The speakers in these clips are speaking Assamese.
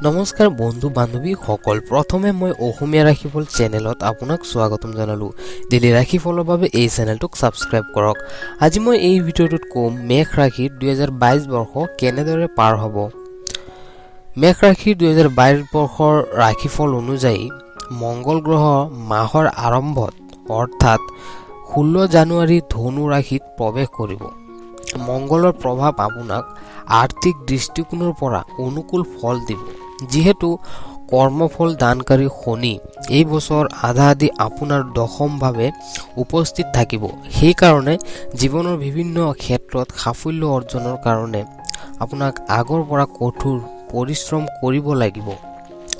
নমস্কাৰ বন্ধু বান্ধৱী সকল, প্ৰথমে মই অসমীয়া ৰাশিফল চেনেলত আপোনাক স্বাগতম জনালো। ডেইলি ৰাশিফলৰ বাবে এই চেনেলটোক ছাবস্ক্ৰাইব কৰক। আজি মই এই ভিডিঅ'টোত ক'ম মেষ ৰাশিৰ 2022 বৰ্ষ কেনেদৰে পাৰ হ'ব। মেষ ৰাশিৰ 2022 বৰ্ষৰ ৰাশিফল অনুযায়ী মংগল গ্ৰহ মাহৰ আৰম্ভত অৰ্থাৎ 16 জানুৱাৰী ধনু ৰাশিত প্ৰৱেশ কৰিব। মংগলৰ প্ৰভাৱ আপোনাক আৰ্থিক দৃষ্টিকোণৰ পৰা অনুকূল ফল দিব, যিহেতু কৰ্মফল দানকাৰী শনি এই বছৰ আধা আধি আপোনাৰ দশমভাৱে উপস্থিত থাকিব। সেইকাৰণে জীৱনৰ বিভিন্ন ক্ষেত্ৰত সাফল্য অৰ্জনৰ কাৰণে আপোনাক আগৰ পৰা কঠোৰ পৰিশ্ৰম কৰিব লাগিব।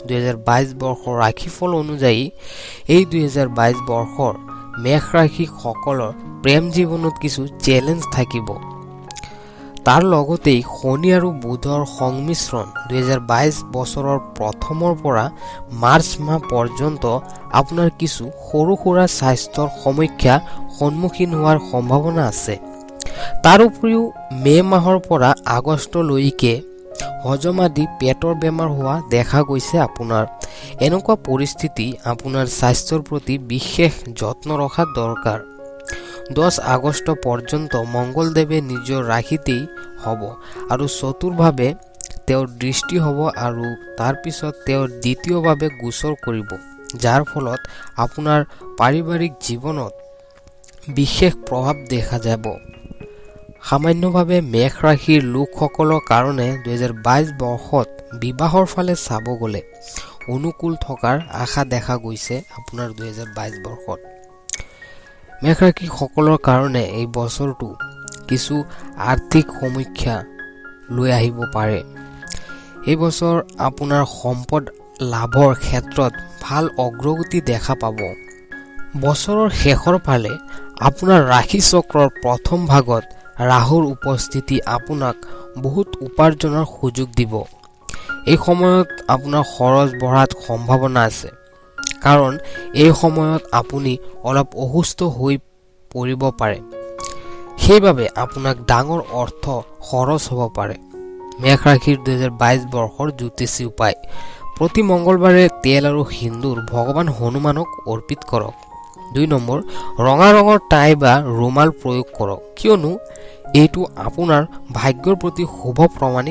2022 বৰ্ষৰ ৰাশিফল অনুযায়ী এই 2022 বৰ্ষৰ মেষ ৰাশি সকলৰ প্ৰেম জীৱনত কিছু চেলেঞ্জ থাকিব। তাৰ লগতেই শনি আৰু বুধৰ সংমিশ্ৰণ 2022 বছৰৰ প্ৰথমৰ পৰা মাৰ্চ মাহ পৰ্যন্ত আপোনাৰ কিছু সৰু সুৰা স্বাস্থ্যৰ সমস্যা সন্মুখীন হোৱাৰ সম্ভাৱনা আছে। তাৰ উপৰিও মে' মাহৰ পৰা আগষ্টলৈকে হজম আদি পেটৰ বেমাৰ হোৱা দেখা গৈছে। আপোনাৰ এনেকুৱা পৰিস্থিতি আপোনাৰ স্বাস্থ্যৰ প্ৰতি বিশেষ যত্ন ৰখা দৰকাৰ। 10 আগষ্ট পৰ্যন্ত মংগলদেৱে নিজৰ ৰাশিতেই হ'ব আৰু চতুৰভাৱে তেওঁৰ দৃষ্টি হ'ব আৰু তাৰ পিছত তেওঁৰ দ্বিতীয়ভাৱে গোচৰ কৰিব, যাৰ ফলত আপোনাৰ পাৰিবাৰিক জীৱনত বিশেষ প্ৰভাৱ দেখা যাব। সামান্যভাৱে মেষ ৰাশিৰ লোকসকলৰ কাৰণে 2022 বৰ্ষত বিবাহৰ ফালে চাব গ'লে অনুকূল থকাৰ আশা দেখা গৈছে। আপোনাৰ 2022 বৰ্ষত মেষ ৰাশি সকলৰ কাৰণে এই বছৰটো কিছু আৰ্থিক সমস্যা লৈ আহিব পাৰে। এই বছৰ আপোনাৰ সম্পদ লাভৰ ক্ষেত্ৰত ভাল অগ্ৰগতি দেখা পাব। বছৰৰ শেষৰ ফালে আপোনাৰ ৰাশি চক্ৰৰ প্ৰথম ভাগত ৰাহুৰ উপস্থিতি আপোনাক বহুত উপাৰ্জনৰ সুযোগ দিব। এই সময়ত আপোনাৰ খৰচ বঢ়াত সম্ভাৱনা আছে, কাৰণ এই সময়ত আপুনি অলপ অসুস্থ হৈ পৰিব পাৰে। সেইবাবে আপোনাক ডাঙৰ অৰ্থ খৰচ হ'ব পাৰে। মেষ ৰাশিৰ 2022 বৰ্ষৰ জ্যোতিষী উপায়: প্ৰতি মংগলবাৰে তেল আৰু সিন্দুৰ ভগৱান হনুমানক অৰ্পিত কৰক। 2 নম্বৰ, ৰঙা ৰঙৰ টাই বা ৰুমাল প্ৰয়োগ কৰক, কিয়নো এইটো আপোনাৰ ভাগ্যৰ প্ৰতি শুভ প্ৰমাণিত